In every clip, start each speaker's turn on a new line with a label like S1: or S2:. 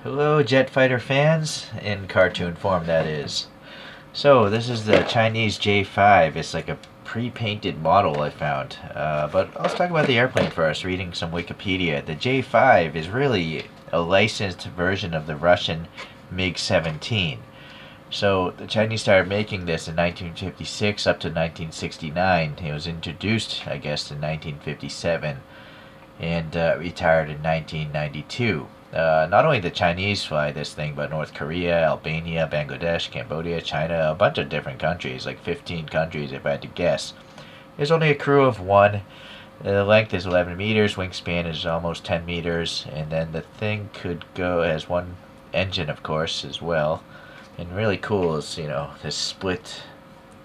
S1: Hello, jet fighter fans, in cartoon form, that is. So, this is the Chinese J-5. It's like a pre-painted model I found. But let's talk about the airplane first, reading some Wikipedia. The J-5 is really a licensed version of the Russian Mig-17. So, the Chinese started making this in 1956 up to 1969. It was introduced, I guess, in 1957 and retired in 1992. Not only the Chinese fly this thing, but North Korea, Albania, Bangladesh, Cambodia, China, a bunch of different countries, like 15 countries if I had to guess. There's only a crew of one. The length is 11 meters, wingspan is almost 10 meters, and then the thing could go as one engine, of course, as well. And really cool is, this split,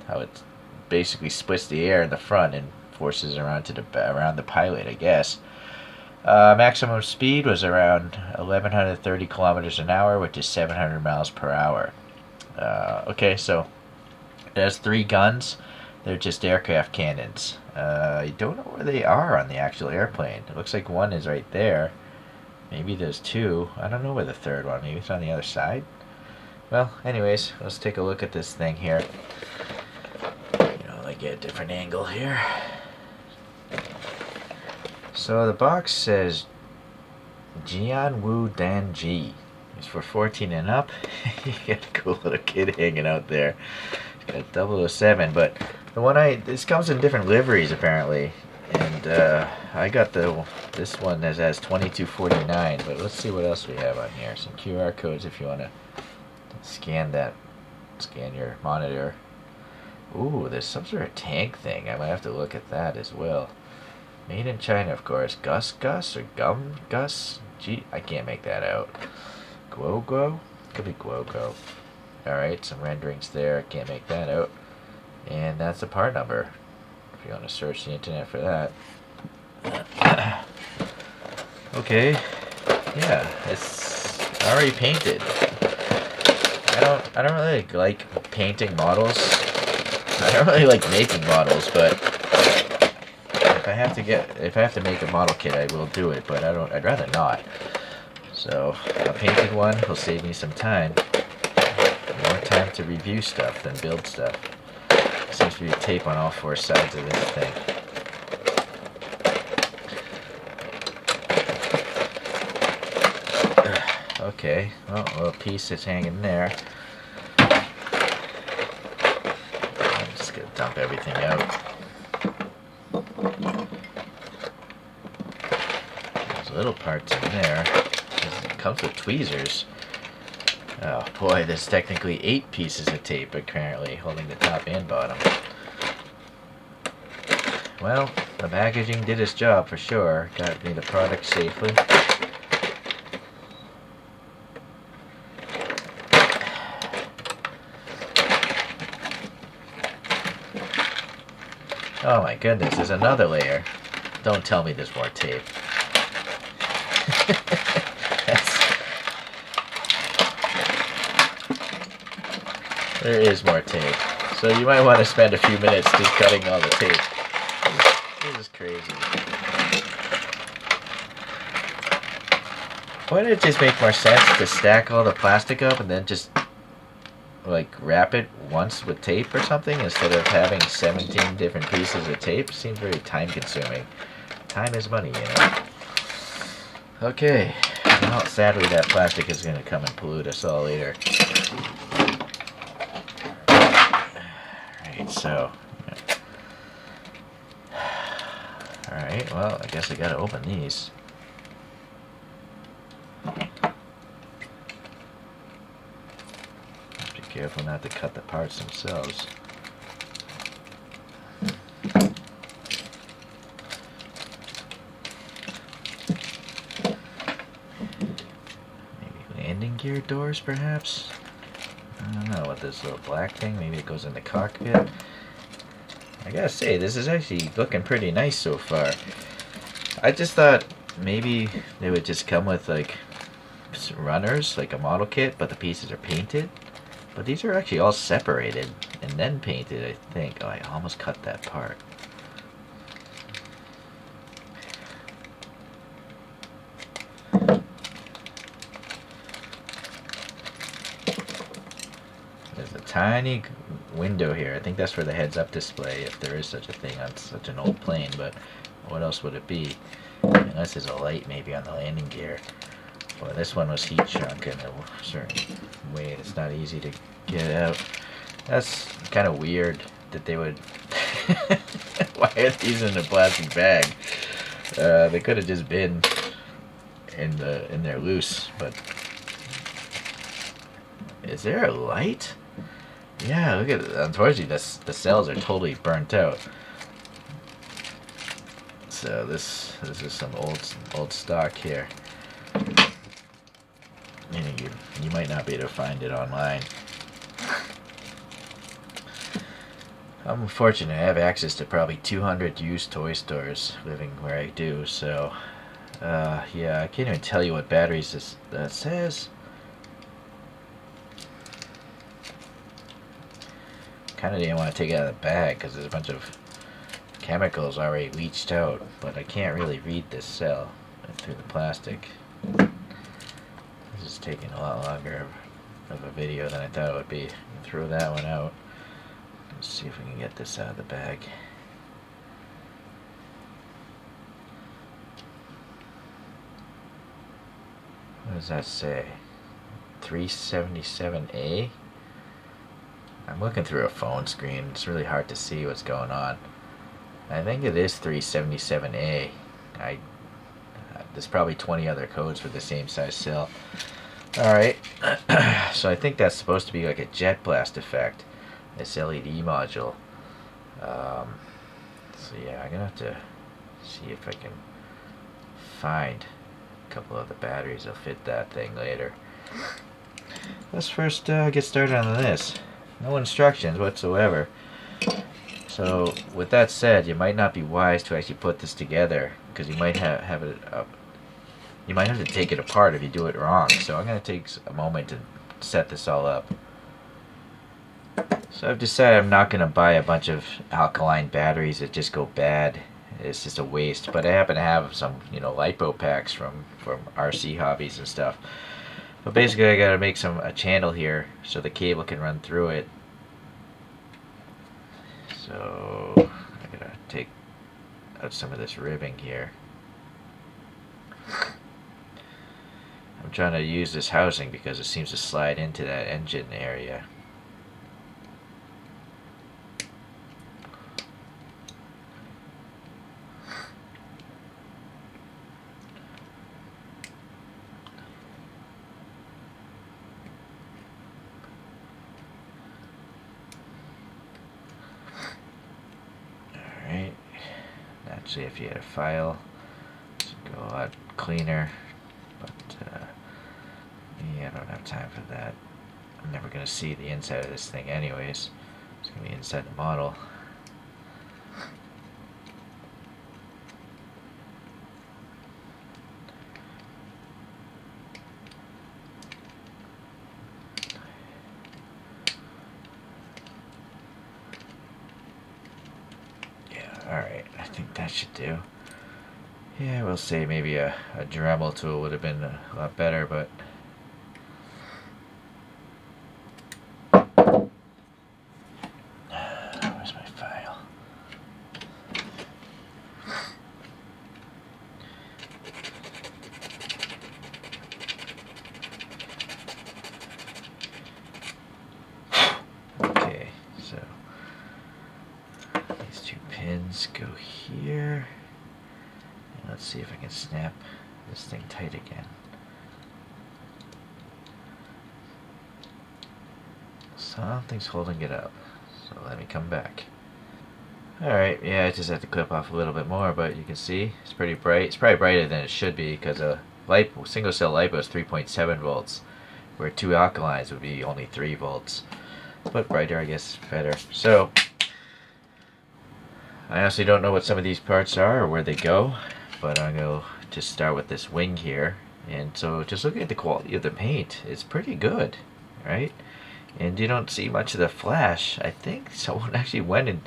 S1: how it basically splits the air in the front and forces around around the pilot, I guess. Maximum speed was around 1130 kilometers an hour, which is 700 miles per hour. Okay, so it has 3 guns. They're just aircraft cannons. I don't know where they are on the actual airplane. It looks like one is right there. Maybe there's 2. I don't know where the third one. Maybe it's on the other side. Well, anyways, let's take a look at this thing here. Let get a different angle here. So the box says Jian Wu Dan Ji. It's for 14 and up. You got a cool little kid hanging out there. It's got 007, but this comes in different liveries apparently. And I got this one that has 2249, but let's see what else we have on here. Some QR codes if you want to scan your monitor. Ooh, there's some sort of tank thing. I might have to look at that as well. Made in China, of course. Gus or Gum Gus? Gee, I can't make that out. Guo? Could be Guo. Alright, some renderings there. I can't make that out. And that's the part number. If you want to search the internet for that. Okay. Yeah, it's already painted. I don't really like painting models. I don't really like making models, but if I have to make a model kit, I will do it, but I'd rather not. So, a painted one will save me some time. More time to review stuff than build stuff. Seems to be tape on all 4 sides of this thing. Okay, well, a little piece is hanging there. I'm just gonna dump everything out. Little parts in there. It comes with tweezers. Oh boy, there's technically 8 pieces of tape apparently holding the top and bottom. Well, the packaging did its job for sure. Got me the product safely. Oh my goodness, there's another layer. Don't tell me there's more tape. There is more tape. So you might want to spend a few minutes just cutting all the tape. This is crazy. Wouldn't it just make more sense to stack all the plastic up and then just wrap it once with tape or something instead of having 17 different pieces of tape? Seems very time consuming. Time is money, Okay, well, sadly that plastic is going to come and pollute us all later. Alright, so... Alright, well, I guess I gotta open these. Be careful not to cut the parts themselves. Gear doors, perhaps? I don't know what this little black thing, maybe it goes in the cockpit. I gotta say, this is actually looking pretty nice so far. I just thought maybe they would just come with runners, like a model kit, but the pieces are painted. But these are actually all separated and then painted, I think. Oh, I almost cut that part. tiny window here. I think that's for the heads-up display, if there is such a thing on such an old plane, but what else would it be? Unless there's a light maybe on the landing gear. Well, this one was heat shrunk in a certain way. It's not easy to get out. That's kind of weird that they would... Why are these in a plastic bag? They could have just been in there loose, but... Is there a light? Yeah, look at it. Unfortunately, the cells are totally burnt out. So this is some old stock here. You might not be able to find it online. I'm fortunate I have access to probably 200 used toy stores living where I do, so yeah, I can't even tell you what batteries this says. Kind of didn't want to take it out of the bag because there's a bunch of chemicals already leached out, but I can't really read this cell through the plastic. This is taking a lot longer of a video than I thought it would be. Throw that one out. Let's see if we can get this out of the bag. What does that say? 377A? I'm looking through a phone screen. It's really hard to see what's going on. I think it is 377A. There's probably 20 other codes for the same size cell. Alright, so I think that's supposed to be like a jet blast effect. This LED module. So yeah, I'm gonna have to see if I can find a couple of the batteries that'll fit that thing later. Let's first get started on this. No instructions whatsoever. So with that said, you might not be wise to actually put this together because you might have it up. You might have to take it apart if you do it wrong. So I'm going to take a moment to set this all up. So I've decided I'm not going to buy a bunch of alkaline batteries that just go bad. It's just a waste. But I happen to have some, LiPo packs from RC hobbies and stuff. But basically I got to make a channel here so the cable can run through it. So I gotta take out some of this ribbing here. I'm trying to use this housing because it seems to slide into that engine area. Alright, actually if you had a file, it'd go a lot cleaner, but yeah, I don't have time for that. I'm never going to see the inside of this thing anyways. It's going to be inside the model. Alright, I think that should do. Yeah, we'll say maybe a Dremel tool would have been a lot better, but... Where's my file? Okay, so... these two pins go here. And let's see if I can snap this thing tight again. Something's holding it up. So let me come back. Alright, yeah, I just have to clip off a little bit more, but you can see it's pretty bright. It's probably brighter than it should be because a single cell LiPo is 3.7 volts, where two alkalines would be only 3 volts. But brighter, I guess, better. So, I honestly don't know what some of these parts are or where they go, but I'm going to just start with this wing here. And so just looking at the quality of the paint, it's pretty good, right? And you don't see much of the flash. I think someone actually went and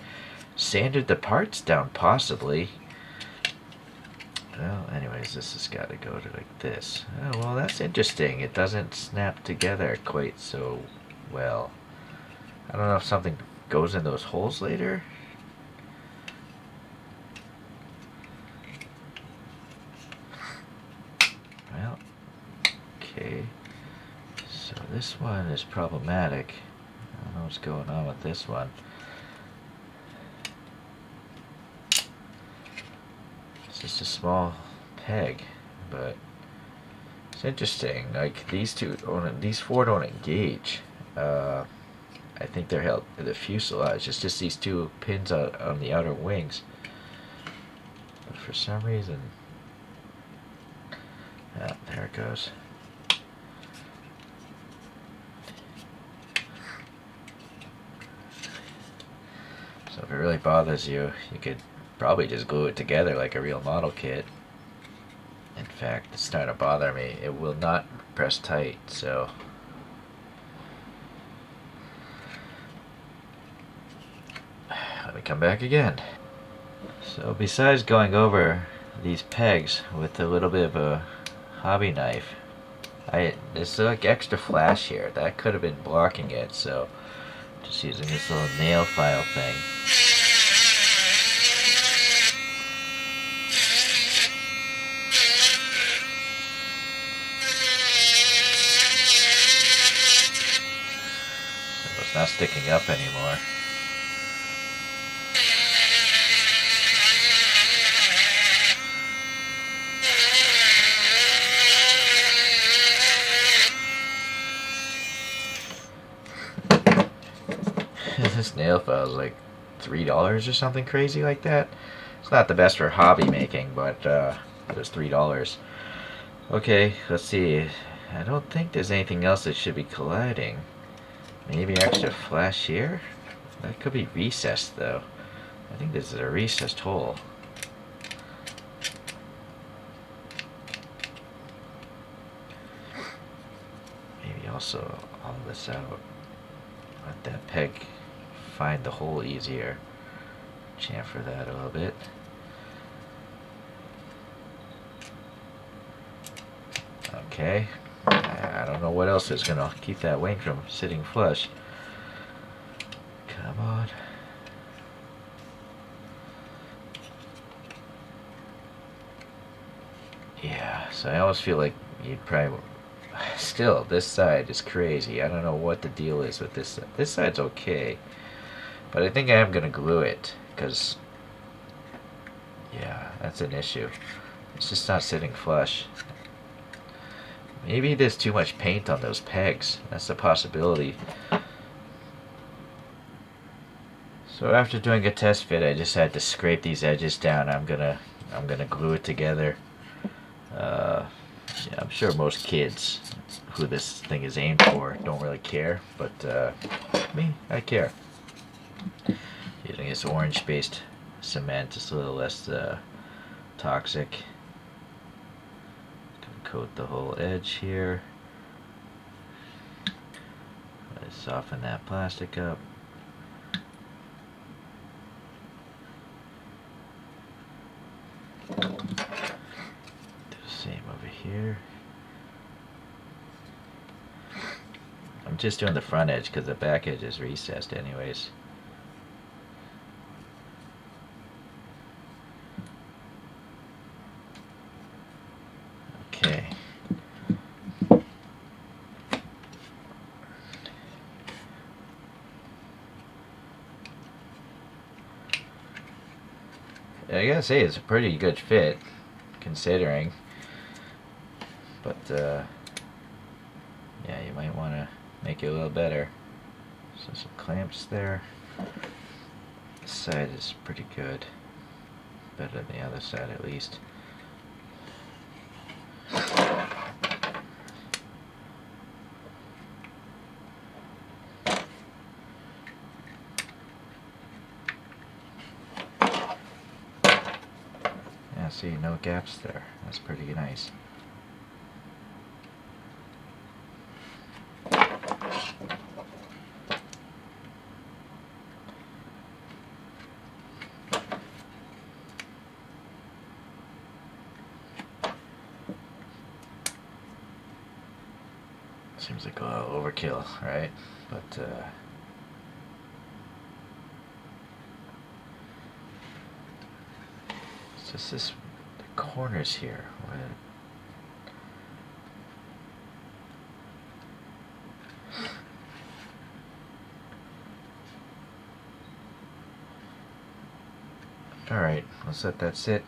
S1: sanded the parts down, possibly. Well, anyways, this has got to go to like this. Oh, well, that's interesting. It doesn't snap together quite so well. I don't know if something goes in those holes later. Well, okay. So this one is problematic. I don't know what's going on with this one. It's just a small peg, but it's interesting. Like these four don't engage. I think they're held in the fuselage. It's just these two pins on the outer wings. But for some reason, there it goes. So if it really bothers you, you could probably just glue it together like a real model kit. In fact, it's starting to bother me. It will not press tight, so let me come back again. So besides going over these pegs with a little bit of a hobby knife, there's like extra flash here that could have been blocking it, so just using this little nail file thing. So it's not sticking up anymore. This nail file is like $3 or something crazy like that. It's not the best for hobby making, but it was $3. Okay, let's see. I don't think there's anything else that should be colliding. Maybe extra flash here? That could be recessed though. I think this is a recessed hole. Maybe also all this out. Let that peg find the hole easier. Chamfer that a little bit. Okay. I don't know what else is gonna keep that wing from sitting flush. Come on. Yeah, so I almost feel like you'd probably... Still, this side is crazy. I don't know what the deal is with this side. This side's okay. But I think I am going to glue it, because... yeah, that's an issue. It's just not sitting flush. Maybe there's too much paint on those pegs. That's a possibility. So after doing a test fit, I just had to scrape these edges down. I'm gonna glue it together. Yeah, I'm sure most kids who this thing is aimed for don't really care, but me, I care. Using this orange-based cement, it's a little less toxic. Coat the whole edge here. Soften that plastic up. Do the same over here. I'm just doing the front edge because the back edge is recessed anyways. Okay. I gotta say it's a pretty good fit, considering. But yeah, you might want to make it a little better. So some clamps there. This side is pretty good, better than the other side at least. See, no gaps there. That's pretty nice. Seems like a little overkill, right? But It's just this, the corners here. Alright, let's let that sit.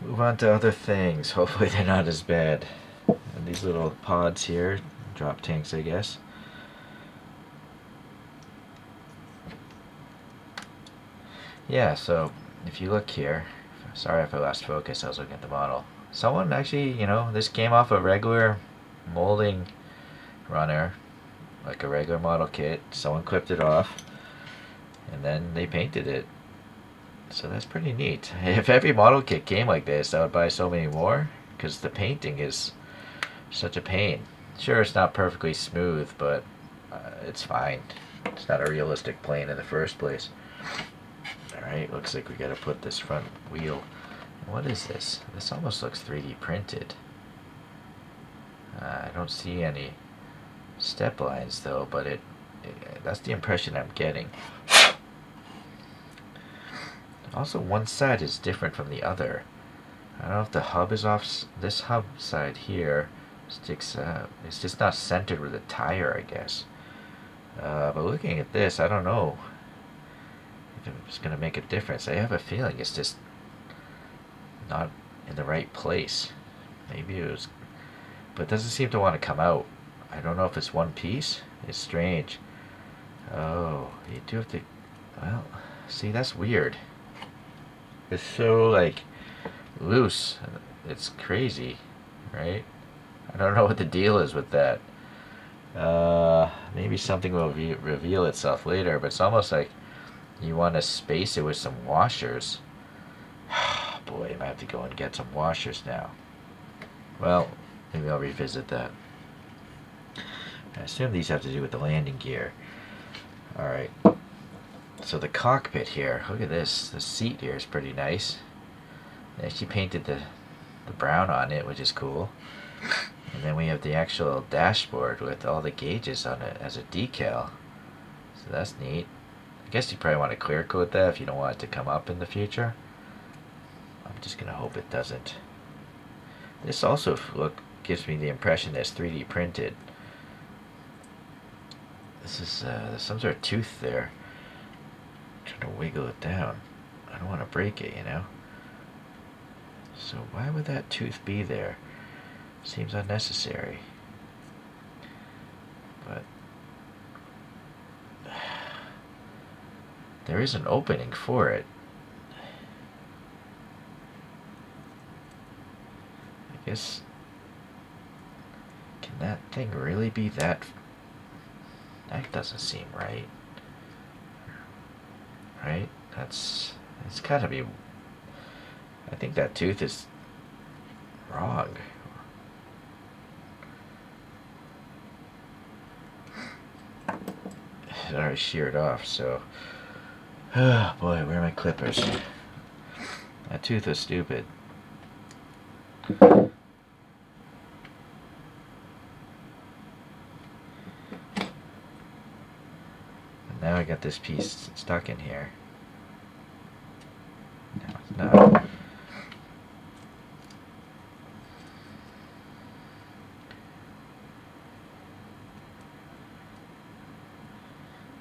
S1: Move on to other things. Hopefully they're not as bad. And these little pods here, drop tanks I guess. Yeah, so if you look here, sorry if I lost focus, I was looking at the model. Someone actually, you know, this came off a regular molding runner, like a regular model kit. Someone clipped it off, and then they painted it. So that's pretty neat. If every model kit came like this, I would buy so many more, because the painting is such a pain. Sure, it's not perfectly smooth, but it's fine. It's not a realistic plane in the first place. Alright, looks like we gotta put this front wheel. What is this? This almost looks 3D printed. I don't see any step lines though, but that's the impression I'm getting. Also, one side is different from the other. I don't know if the hub is off. This hub side here sticks out. It's just not centered with a tire, I guess. But looking at this, I don't know if it's going to make a difference. I have a feeling it's just not in the right place. Maybe it was, but it doesn't seem to want to come out. I don't know if it's one piece. It's strange. Oh, you do have to, well, see, that's weird. It's so, like, loose. It's crazy, right? I don't know what the deal is with that. Maybe something will reveal itself later, but it's almost like you want to space it with some washers. Boy, I might have to go and get some washers now. Well, maybe I'll revisit that. I assume these have to do with the landing gear. Alright. So the cockpit here, look at this. The seat here is pretty nice. They actually painted the brown on it, which is cool. And then we have the actual dashboard with all the gauges on it as a decal. So that's neat. I guess you probably want to clear coat that if you don't want it to come up in the future. I'm just going to hope it doesn't. This also gives me the impression that it's 3D printed. This is there's some sort of tooth there. I'm trying to wiggle it down. I don't want to break it, you know. So why would that tooth be there? Seems unnecessary. But there is an opening for it. I guess, can that thing really be that? That doesn't seem right. Right? It's gotta be. I think that tooth is wrong. It already sheared off, so. Oh boy, where are my clippers? That tooth was stupid. And now I got this piece stuck in here. No, it's not.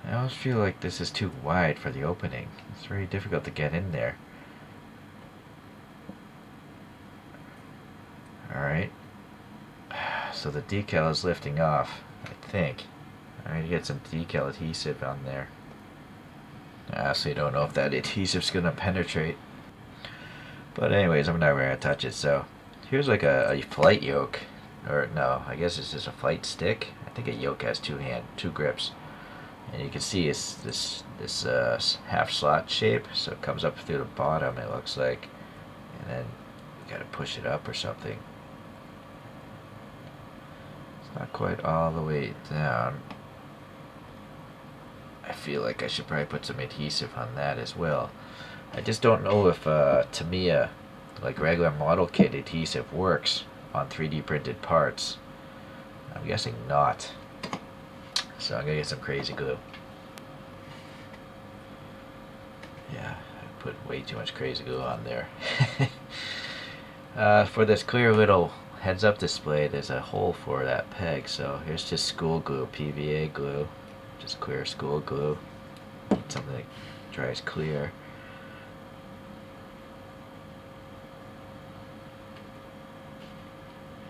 S1: I always feel like this is too wide for the opening. It's very difficult to get in there. Alright. So the decal is lifting off, I think. I need to get some decal adhesive on there. I honestly don't know if that adhesive's gonna penetrate. But anyways, I'm not gonna touch it. So here's like a flight yoke. Or no, I guess this is a flight stick. I think a yoke has two grips. And you can see it's this half slot shape, so it comes up through the bottom, it looks like, and then you gotta push it up or something. It's not quite all the way down. I feel like I should probably put some adhesive on that as well. I just don't know if Tamiya, like regular model kit adhesive, works on 3D printed parts. I'm guessing not. So I'm gonna get some crazy glue. Yeah, put way too much crazy glue on there. For this clear little heads-up display, there's a hole for that peg, so here's just school glue, PVA glue, just clear school glue, something that dries clear.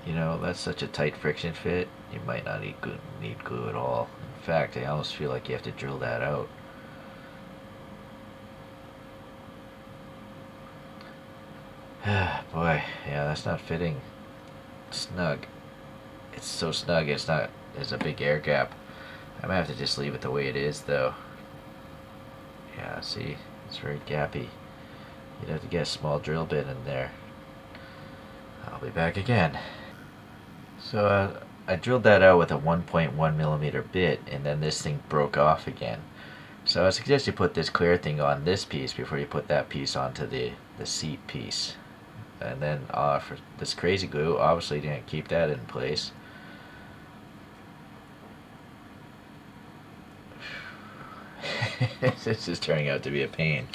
S1: You know, that's such a tight friction fit, you might not need glue at all. In fact, I almost feel like you have to drill that out. Boy, yeah, that's not fitting snug. It's so snug, there's a big air gap. I might have to just leave it the way it is, though. Yeah, see, it's very gappy. You'd have to get a small drill bit in there. I'll be back again. So I drilled that out with a 1.1 millimeter bit, and then this thing broke off again. So I suggest you put this clear thing on this piece before you put that piece onto the seat piece. And then for this crazy glue, obviously didn't keep that in place. This is turning out to be a pain.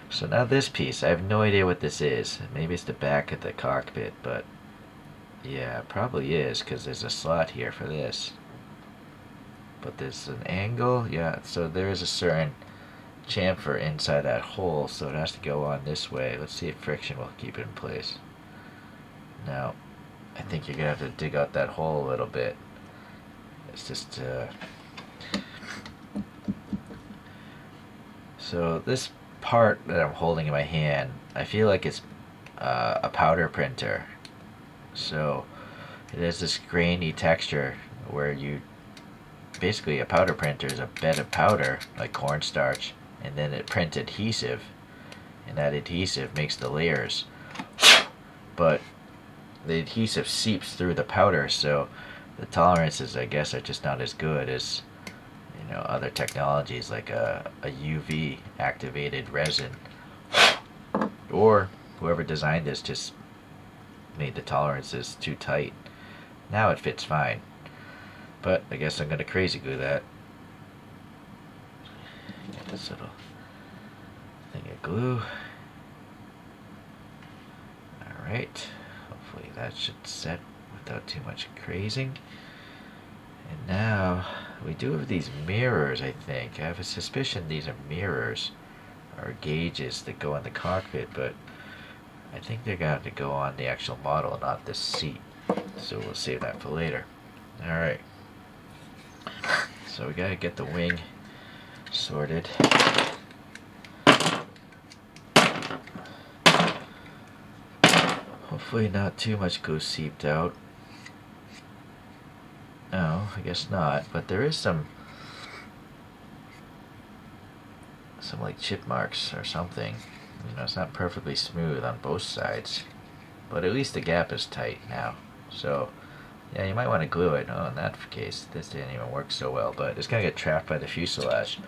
S1: So now this piece, I have no idea what this is. Maybe it's the back of the cockpit, but yeah, it probably is, because there's a slot here for this. But there's an angle, yeah, so there is a certain chamfer inside that hole, so it has to go on this way. Let's see if friction will keep it in place. Now, I think you're going to have to dig out that hole a little bit. It's just, so this part that I'm holding in my hand, I feel like it's a powder printer. So it has this grainy texture where basically a powder printer is a bed of powder, like cornstarch, and then it prints adhesive, and that adhesive makes the layers. But the adhesive seeps through the powder, so the tolerances, I guess, are just not as good as, you know, other technologies like a UV activated resin. Or whoever designed this just made the tolerances too tight. Now it fits fine, but I guess I'm gonna crazy glue that. Get this little thing of glue. Alright, hopefully that should set without too much crazing. And now we do have these mirrors, I think. I have a suspicion these are mirrors or gauges that go in the cockpit, but I think they're going to have to go on the actual model, not this seat. So we'll save that for later. Alright. So we got to get the wing sorted. Hopefully not too much glue seeped out. No, I guess not. But there is some like chip marks or something. You know, it's not perfectly smooth on both sides, but at least the gap is tight now. So yeah, you might want to glue it. Oh, in that case, this didn't even work so well, but it's gonna get trapped by the fuselage.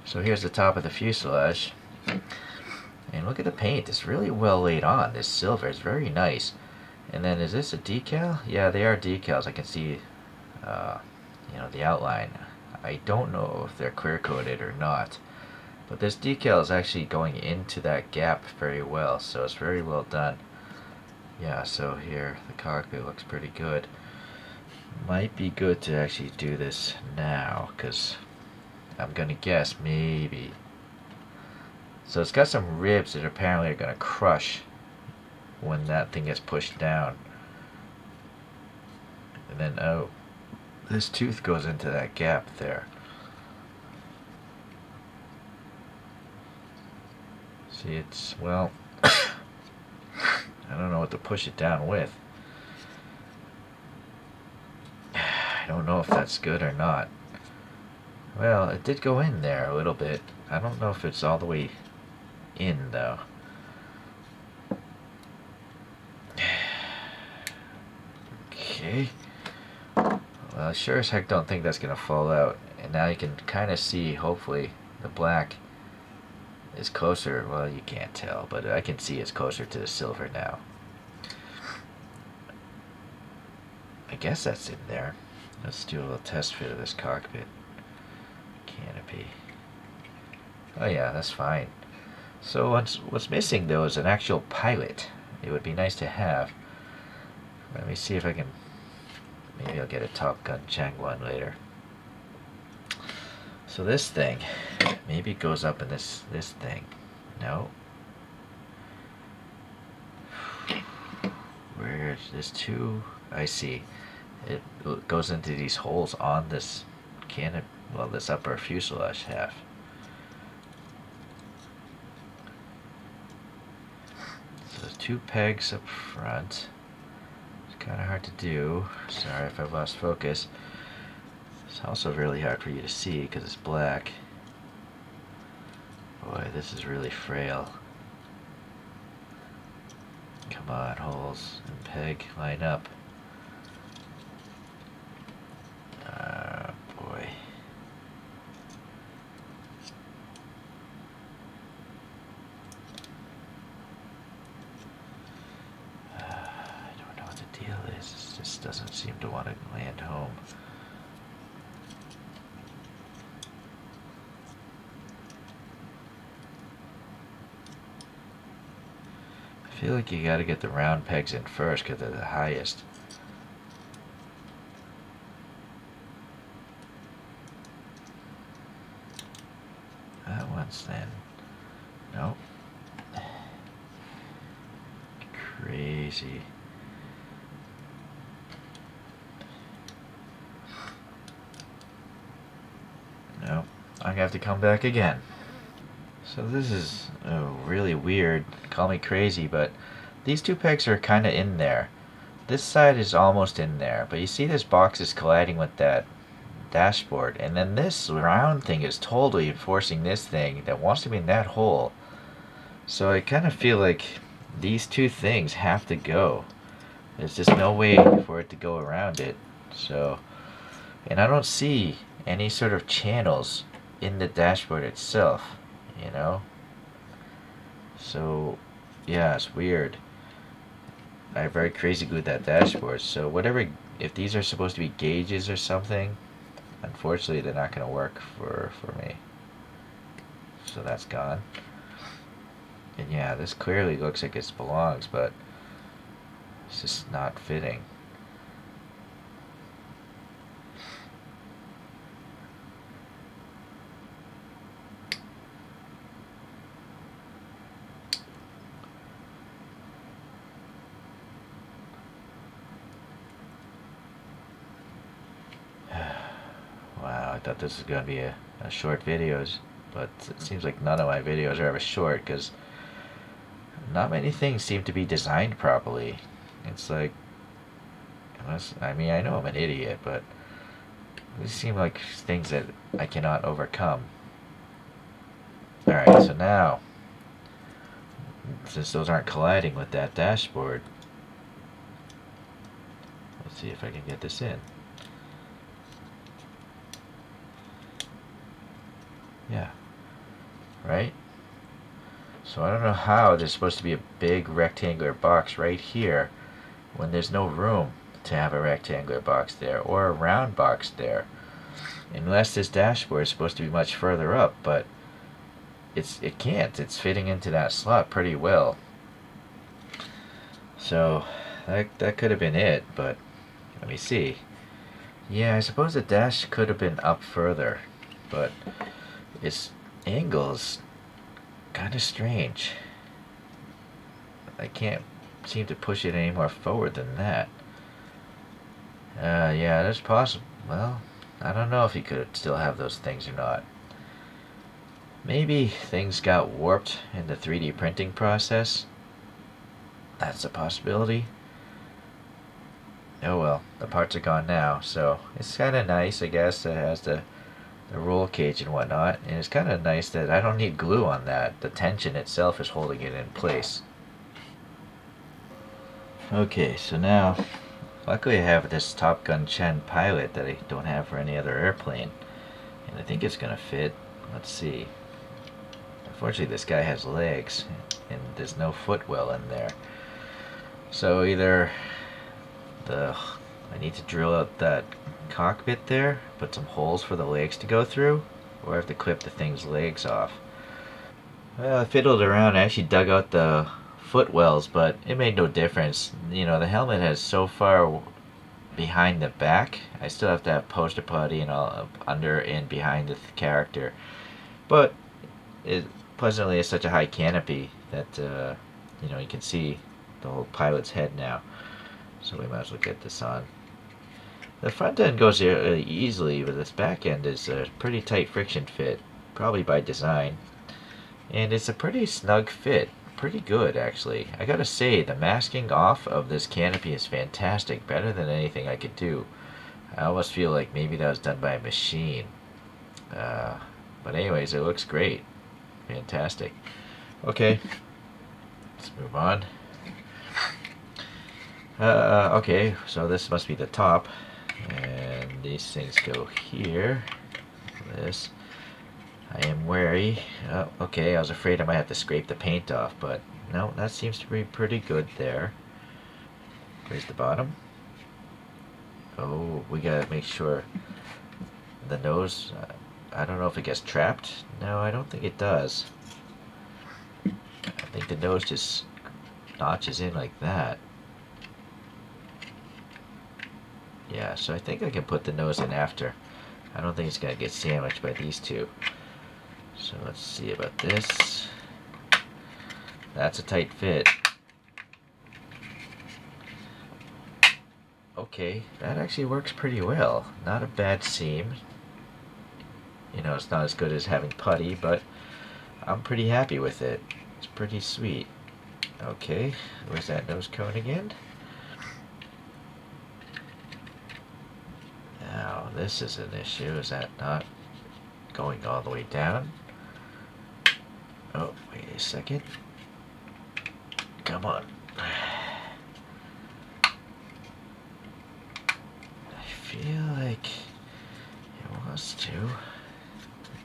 S1: So here's the top of the fuselage, and look at the paint. It's really well laid on. This silver is very nice. And then, is this a decal? Yeah, they are decals. I can see you know, the outline. I don't know if they're clear coated or not, but this decal is actually going into that gap very well, so it's very well done. Yeah, so here the cockpit looks pretty good. Might be good to actually do this now, because I'm gonna guess maybe. So it's got some ribs that apparently are gonna crush when that thing gets pushed down. And then, oh, this tooth goes into that gap there. See, it's, well, I don't know what to push it down with. I don't know if that's good or not. Well, it did go in there a little bit. I don't know if it's all the way in, though. Okay. Well, I sure as heck don't think that's going to fall out. And now you can kind of see, hopefully, the black is closer. Well, you can't tell, but I can see it's closer to the silver now. I guess that's in there. Let's do a little test fit of this cockpit canopy. Oh yeah, that's fine. So what's missing though is an actual pilot. It would be nice to have. Let me see if I can. Maybe I'll get a Top Gun Chang one later. So this thing, maybe it goes up in this thing. No. Where's this two? I see. It goes into these holes on this cannon. Well, this upper fuselage half. So there's two pegs up front. It's kind of hard to do. Sorry if I've lost focus. It's also really hard for you to see because it's black. Boy, this is really frail. Come on, holes and peg, line up. Boy. I don't know what the deal is. This just doesn't seem to want to land home. I feel like you gotta get the round pegs in first because they're the highest. That one's then. Nope. Crazy. Nope. I'm gonna have to come back again. So this is really weird. Call me crazy, but these two pegs are kind of in there. This side is almost in there, but you see this box is colliding with that dashboard, and then this round thing is totally forcing this thing that wants to be in that hole. So I kind of feel like these two things have to go. There's just no way for it to go around it. So, and I don't see any sort of channels in the dashboard itself, you know? So, yeah, it's weird. I very crazy glued that dashboard. So whatever, if these are supposed to be gauges or something, unfortunately they're not going to work for me. So that's gone. And yeah, this clearly looks like it belongs, but it's just not fitting. Wow, I thought this was going to be a short videos, but it seems like none of my videos are ever short because not many things seem to be designed properly. It's like, I mean, I know I'm an idiot, but these seem like things that I cannot overcome. Alright, so now, since those aren't colliding with that dashboard, let's see if I can get this in. Yeah. Right? So I don't know how there's supposed to be a big rectangular box right here when there's no room to have a rectangular box there or a round box there. Unless this dashboard is supposed to be much further up, but it can't. It's fitting into that slot pretty well. So that could have been it, but let me see. Yeah, I suppose the dash could have been up further, but its angle is kind of strange. I can't seem to push it any more forward than that. Yeah, that's possible. Well, I don't know if he could still have those things or not. Maybe things got warped in the 3D printing process. That's a possibility. Oh well, the parts are gone now, so it's kind of nice, I guess, that it has the roll cage and whatnot, and it's kind of nice that I don't need glue on that. The tension itself is holding it in place. Okay, so now, luckily I have this Top Gun Chen pilot that I don't have for any other airplane, and I think it's gonna fit. Let's see. Unfortunately, this guy has legs, and there's no footwell in there. So either I need to drill out that cockpit there, put some holes for the legs to go through, or I have to clip the thing's legs off. Well, I fiddled around. I actually dug out the footwells, but it made no difference. You know, the helmet has so far behind the back. I still have to have poster putty and all under and behind the character. But it pleasantly is such a high canopy that you know, you can see the whole pilot's head now. So we might as well get this on. The front end goes really easily, but this back end is a pretty tight friction fit, probably by design. And it's a pretty snug fit. Pretty good, actually. I gotta say, the masking off of this canopy is fantastic. Better than anything I could do. I almost feel like maybe that was done by a machine. But anyways, it looks great. Fantastic. Okay, let's move on. Okay, so this must be the top. And these things go here. This. I am wary. Oh, okay, I was afraid I might have to scrape the paint off, but no, that seems to be pretty good there. Where's the bottom? Oh, we gotta make sure the nose, I don't know if it gets trapped. No, I don't think it does. I think the nose just notches in like that. Yeah, so I think I can put the nose in after. I don't think it's gonna get sandwiched by these two. So let's see about this. That's a tight fit. Okay, that actually works pretty well. Not a bad seam. You know, it's not as good as having putty, but I'm pretty happy with it. It's pretty sweet. Okay, where's that nose cone again? Now, this is an issue. Is that not going all the way down? Oh, wait a second. Come on. I feel like it wants to.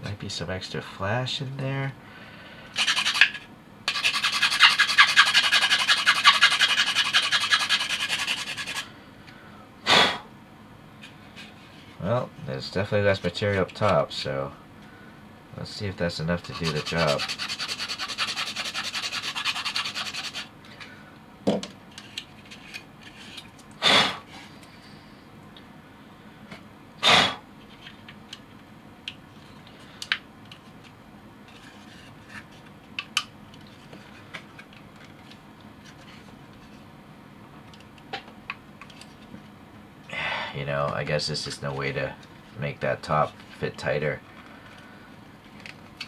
S1: Might be some extra flash in there. Well, there's definitely less material up top, so let's see if that's enough to do the job. You know, I guess there's just no way to make that top fit tighter.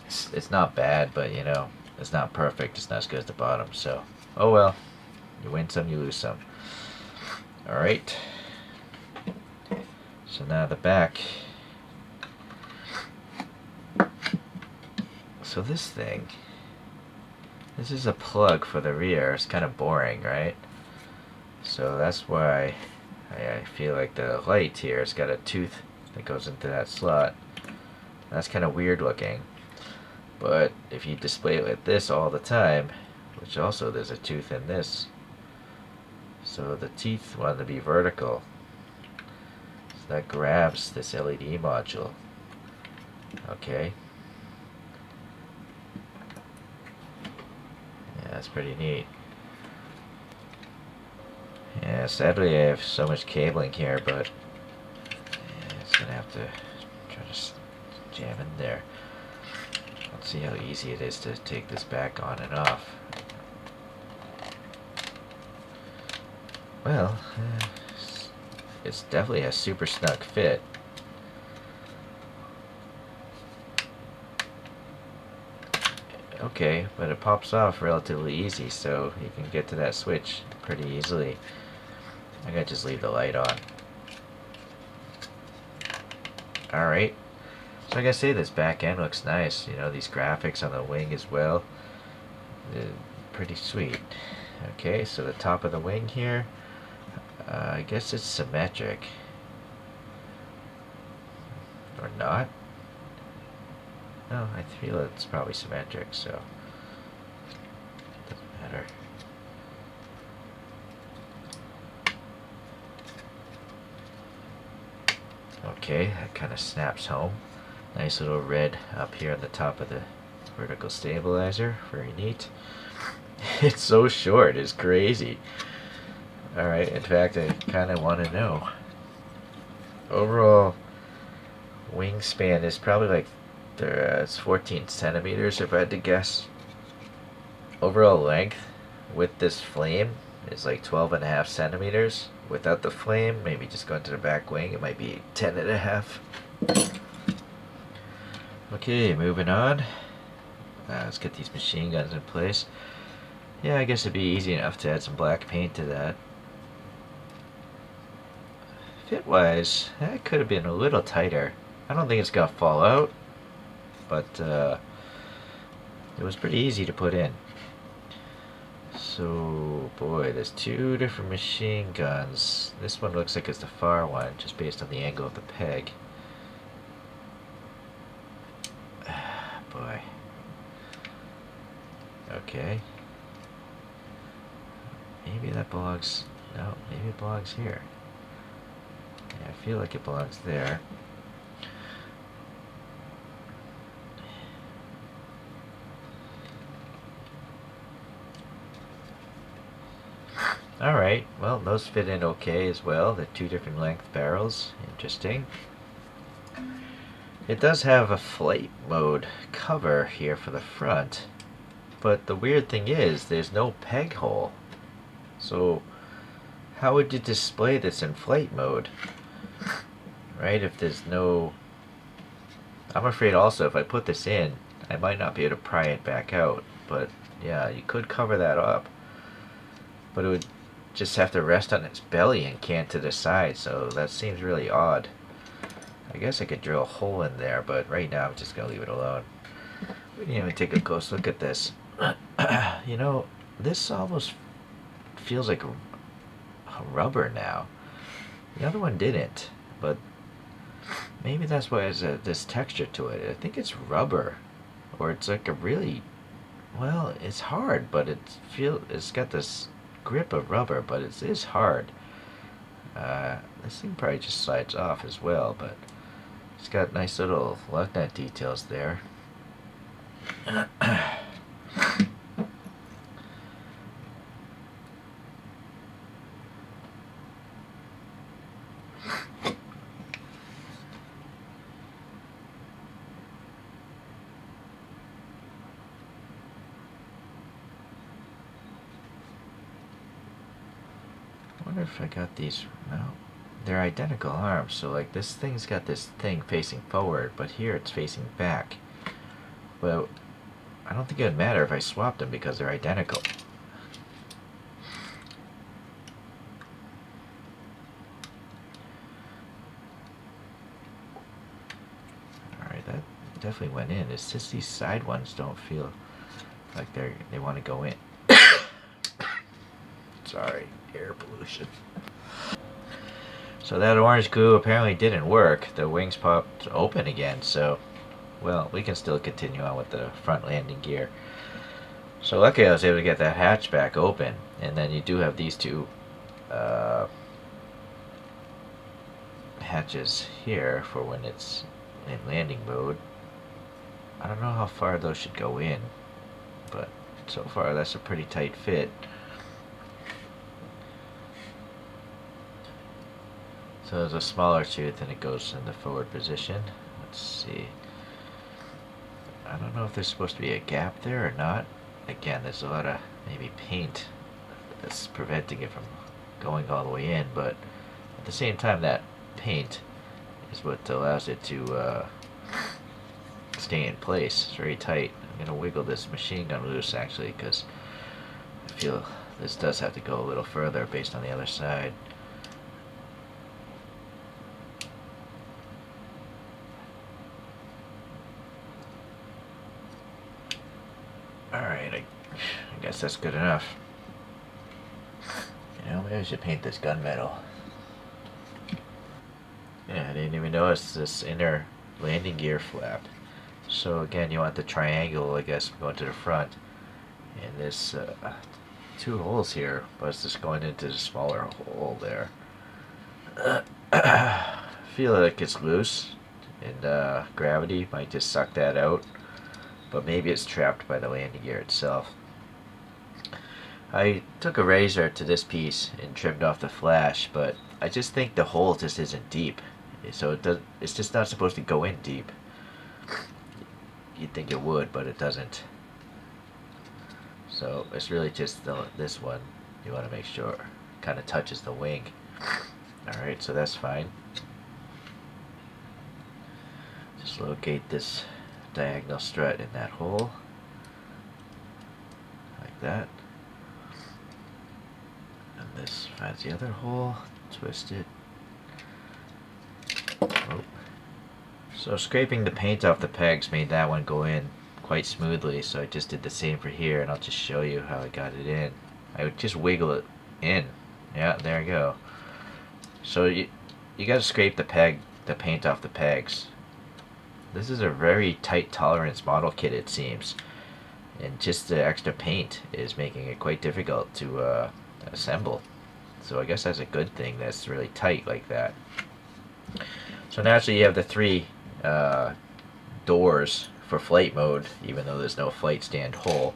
S1: It's not bad, but you know, it's not perfect. It's not as good as the bottom, so oh well. You win some, you lose some. Alright. So now the back. So this thing, this is a plug for the rear. It's kind of boring, right? So that's why I feel like the light here has got a tooth that goes into that slot. That's kind of weird looking. But if you display it like this all the time, which also there's a tooth in this, so the teeth want to be vertical. So that grabs this LED module. Okay. Yeah, that's pretty neat. Yeah, sadly I have so much cabling here, but yeah, it's gonna have to try to jam in there. Let's see how easy it is to take this back on and off. Well, it's definitely a super snug fit. Okay, but it pops off relatively easy, so you can get to that switch pretty easily. I gotta just leave the light on. Alright. So like I say, this back end looks nice. You know, these graphics on the wing as well. They're pretty sweet. Okay, so the top of the wing here, I guess it's symmetric. Or not. No, I feel it's probably symmetric, so doesn't matter. Okay, that kind of snaps home. Nice little red up here on the top of the Vertical stabilizer, very neat. It's so short, it's crazy. Alright, in fact, I kind of want to know. Overall wingspan is probably like, it's 14 centimeters if I had to guess. Overall length with this flame is like 12.5 centimeters. Without the flame, maybe just going to the back wing, it might be 10.5. Okay, moving on. Let's get these machine guns in place. Yeah, I guess it'd be easy enough to add some black paint to that. Fit-wise, that could have been a little tighter. I don't think it's gonna fall out, but it was pretty easy to put in. So, boy, there's two different machine guns. This one looks like it's the far one, just based on the angle of the peg. Boy. Okay. Maybe that belongs... No, maybe it belongs here. Yeah, I feel like it belongs there. Alright, well, those fit in okay as well. They're two different length barrels. Interesting. It does have a flight mode cover here for the front, but the weird thing is there's no peg hole. So how would you display this in flight mode? Right, if there's no... I'm afraid also if I put this in, I might not be able to pry it back out. But yeah, you could cover that up, but it would just have to rest on its belly and cant to the side, so that seems really odd. I guess I could drill a hole in there, but right now I'm just going to leave it alone. We didn't even take a close look at this. You know, this almost feels like a rubber now. The other one didn't, but maybe that's why there's this texture to it. I think it's rubber, or it's like a really, well, it's hard, but it's got this grip of rubber, but it is hard. This thing probably just slides off as well, but it's got nice little lug nut details there. I wonder if I got these. No, they're identical arms, so like this thing's got this thing facing forward, but here it's facing back. Well, I don't think it would matter if I swapped them because they're identical. Alright, that definitely went in. It's just these side ones don't feel like they want to go in. Sorry, air pollution. So that orange glue apparently didn't work. The wings popped open again, so, well, we can still continue on with the front landing gear. So luckily I was able to get that hatchback open, and then you do have these two hatches here for when it's in landing mode. I don't know how far those should go in, but so far that's a pretty tight fit. So there's a smaller tooth and it goes in the forward position. Let's see. I don't know if there's supposed to be a gap there or not. Again, there's a lot of maybe paint that's preventing it from going all the way in, but at the same time that paint is what allows it to stay in place. It's very tight. I'm going to wiggle this machine gun loose actually because I feel this does have to go a little further based on the other side. Alright, I guess that's good enough. You know, maybe I should paint this gunmetal. Yeah, I didn't even notice this inner landing gear flap. So again, you want the triangle, I guess, going to the front. And this two holes here, but it's just going into the smaller hole there. Feel like it's loose, and gravity might just suck that out. but maybe it's trapped by the landing gear itself. I took a razor to this piece and trimmed off the flash, but I just think the hole just isn't deep. So it's just not supposed to go in deep. You'd think it would, but it doesn't. So it's really just this one. You want to make sure it kind of touches the wing. Alright, so that's fine. Just locate this diagonal strut in that hole. Like that. And this finds the other hole. Twist it. Oh. So scraping the paint off the pegs made that one go in quite smoothly, so I just did the same for here, and I'll just show you how I got it in. I would just wiggle it in. Yeah, there you go. So you gotta scrape the paint off the pegs. This is a very tight tolerance model kit, it seems, and just the extra paint is making it quite difficult to assemble. So I guess that's a good thing that's really tight like that. So naturally you have the three doors for flight mode, even though there's no flight stand hole.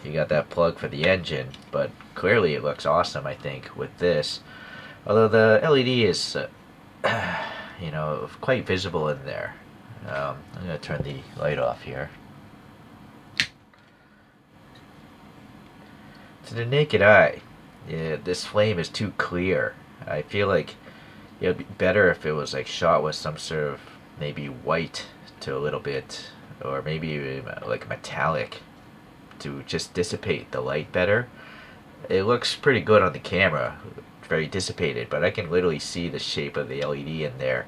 S1: You got that plug for the engine, but clearly it looks awesome, I think, with this. Although the LED is, you know, quite visible in there. I'm going to turn the light off here. To the naked eye, yeah, this flame is too clear. I feel like it would be better if it was like shot with some sort of maybe white to a little bit, or maybe like metallic, to just dissipate the light better. It looks pretty good on the camera, very dissipated, but I can literally see the shape of the LED in there.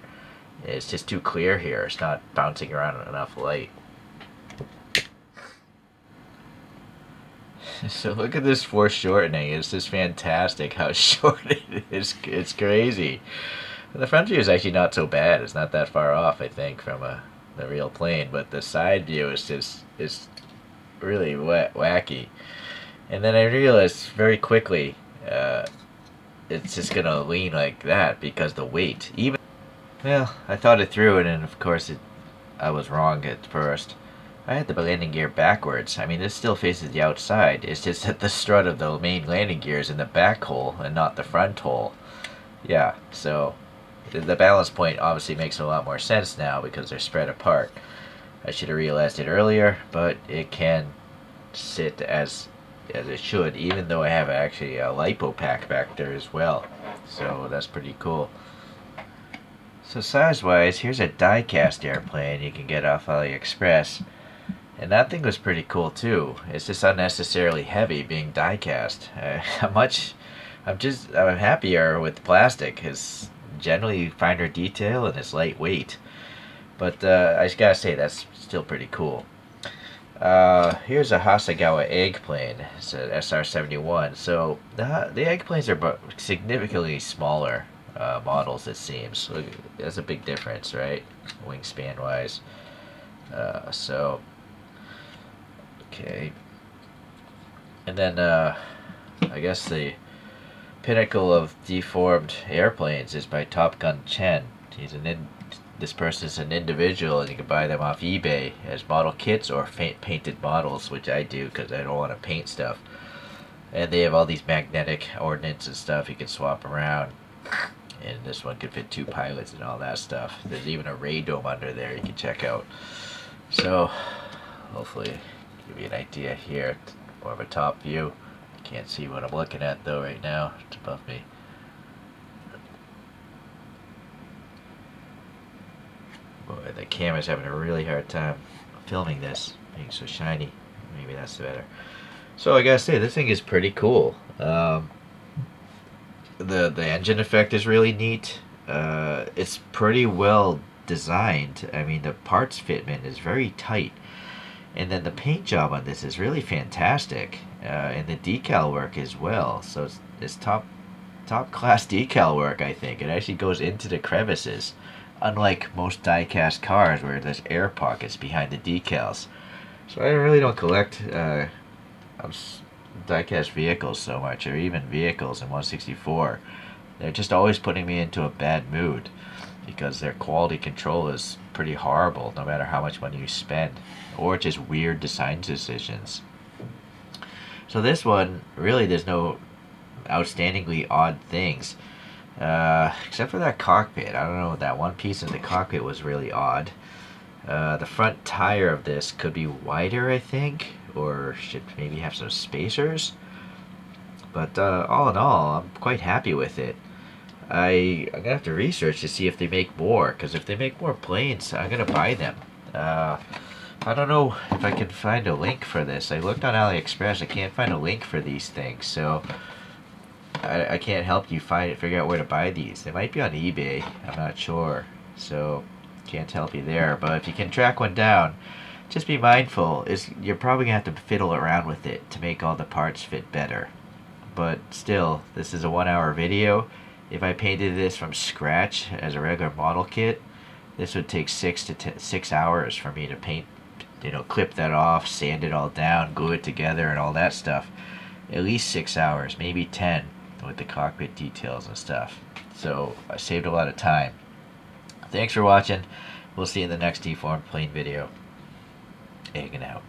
S1: It's just too clear here. It's not bouncing around enough light. So look at this foreshortening. It's just fantastic how short it is. It's crazy. The front view is actually not so bad. It's not that far off, I think, from the real plane. But the side view is really wacky. And then I realized very quickly it's just gonna lean like that because the weight. Well, I thought it through, and then of course I was wrong at first. I had the landing gear backwards. I mean, this still faces the outside. It's just that the strut of the main landing gear is in the back hole and not the front hole. Yeah, so the balance point obviously makes a lot more sense now because they're spread apart. I should have realized it earlier, but it can sit as it should, even though I have actually a lipo pack back there as well. So that's pretty cool. So size-wise, here's a die-cast airplane you can get off AliExpress. And that thing was pretty cool too. It's just unnecessarily heavy being die-cast. I'm happier with plastic. It's generally finer detail and it's lightweight. But I just gotta say, that's still pretty cool. Here's a Hasegawa eggplane. It's an SR-71. So the eggplanes are significantly smaller models, it seems. Look, that's a big difference, right? Wingspan-wise. Okay. And then I guess the pinnacle of deformed airplanes is by Top Gun Chen. This person is an individual, and you can buy them off eBay as model kits or painted models, which I do because I don't want to paint stuff. And they have all these magnetic ordnance and stuff you can swap around. And this one could fit 2 pilots and all that stuff. There's even a radome under there you can check out. So hopefully give you an idea here. More of a top view. I can't see what I'm looking at though right now. It's above me. Boy, the camera's having a really hard time filming this, being so shiny. Maybe that's better. So I gotta say, this thing is pretty cool. The engine effect is really neat. It's pretty well designed. I mean, the parts fitment is very tight. And then the paint job on this is really fantastic. And the decal work as well. So it's top class decal work, I think. It actually goes into the crevices. Unlike most die-cast cars where there's air pockets behind the decals. So I really don't collect die-cast vehicles so much, or even vehicles in 164. They're just always putting me into a bad mood. because their quality control is pretty horrible no matter how much money you spend, or just weird design decisions. So this one, really, there's no outstandingly odd things. Except for that cockpit. I don't know, that one piece of the cockpit was really odd. The front tire of this could be wider, I think, or should maybe have some spacers. But all in all, I'm quite happy with it. I'm gonna have to research to see if they make more, because if they make more planes, I'm gonna buy them. I don't know if I can find a link for this. I looked on AliExpress, I can't find a link for these things, so I can't help you figure out where to buy these. They might be on eBay, I'm not sure, so can't help you there. But if you can track one down, just be mindful, you're probably gonna have to fiddle around with it to make all the parts fit better. But still, this is a 1-hour video. If I painted this from scratch as a regular model kit, this would take 6 hours for me to paint, clip that off, sand it all down, glue it together, and all that stuff. At least 6 hours, maybe 10, with the cockpit details and stuff. So I saved a lot of time. Thanks for watching. We'll see you in the next deformed plane video. Egging out.